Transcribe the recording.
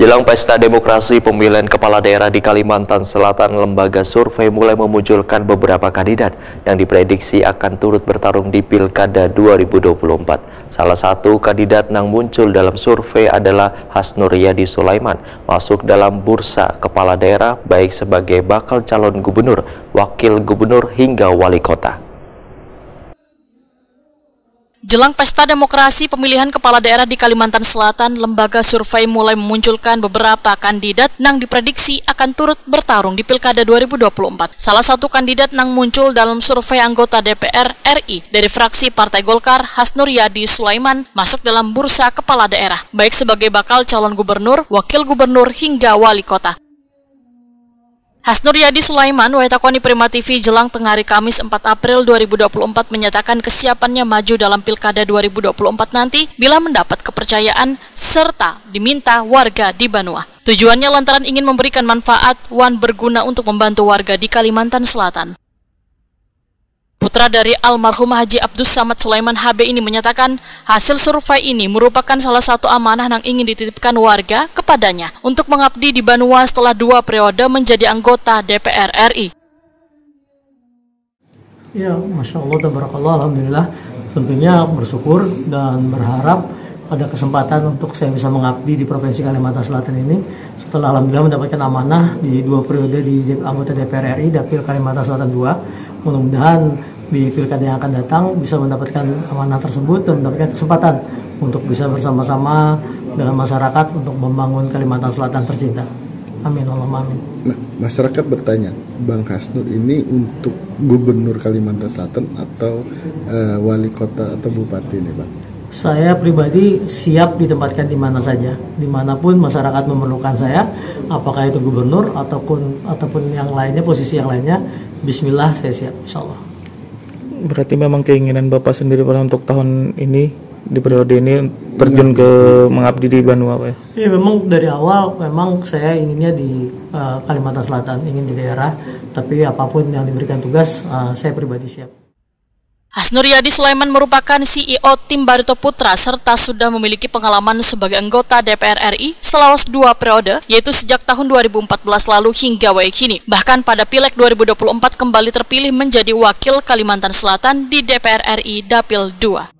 Jelang pesta demokrasi pemilihan kepala daerah di Kalimantan Selatan, lembaga survei mulai memunculkan beberapa kandidat yang diprediksi akan turut bertarung di Pilkada 2024. Salah satu kandidat yang muncul dalam survei adalah Hasnur Yadi Sulaiman, masuk dalam bursa kepala daerah baik sebagai bakal calon gubernur, wakil gubernur hingga wali kota. Jelang pesta demokrasi pemilihan kepala daerah di Kalimantan Selatan, lembaga survei mulai memunculkan beberapa kandidat yang diprediksi akan turut bertarung di Pilkada 2024. Salah satu kandidat yang muncul dalam survei anggota DPR RI dari fraksi Partai Golkar, Hasnur Yadi Sulaiman, masuk dalam bursa kepala daerah, baik sebagai bakal calon gubernur, wakil gubernur, hingga wali kota. Hasnur Yadi Sulaiman, Waitakoni Prima TV jelang tengah hari Kamis 4 April 2024 menyatakan kesiapannya maju dalam Pilkada 2024 nanti bila mendapat kepercayaan serta diminta warga di Banua. Tujuannya lantaran ingin memberikan manfaat wan berguna untuk membantu warga di Kalimantan Selatan. Putra dari almarhum Haji Abdus Samad Sulaiman HB ini menyatakan hasil survei ini merupakan salah satu amanah yang ingin dititipkan warga kepadanya untuk mengabdi di Banua setelah 2 periode menjadi anggota DPR RI. Ya, Masya Allah, tabarakallah, alhamdulillah. Tentunya bersyukur dan berharap ada kesempatan untuk saya bisa mengabdi di Provinsi Kalimantan Selatan ini setelah alhamdulillah mendapatkan amanah di 2 periode di anggota DPR RI Dapil Kalimantan Selatan 2. Mudah-mudahan di pilkada yang akan datang bisa mendapatkan amanah tersebut dan mendapatkan kesempatan untuk bisa bersama-sama dengan masyarakat untuk membangun Kalimantan Selatan tercinta. Amin, Allahumma amin. Nah, masyarakat bertanya, Bang Hasnur ini untuk gubernur Kalimantan Selatan atau wali kota atau bupati ini, Bang? Saya pribadi siap ditempatkan di mana saja, dimanapun masyarakat memerlukan saya, apakah itu gubernur ataupun yang lainnya, posisi yang lainnya. Bismillah, saya siap, insya Allah. Berarti memang keinginan Bapak sendiri pada untuk tahun ini, di periode ini, terjun ke mengabdi di Banua, Pak ya? Iya, memang dari awal memang saya inginnya di Kalimantan Selatan, ingin di daerah, tapi apapun yang diberikan tugas, saya pribadi siap. Hasnur Yadi Sulaiman merupakan CEO tim Barito Putra serta sudah memiliki pengalaman sebagai anggota DPR RI selama 2 periode, yaitu sejak tahun 2014 lalu hingga kini. Bahkan pada Pileg 2024 kembali terpilih menjadi wakil Kalimantan Selatan di DPR RI Dapil 2.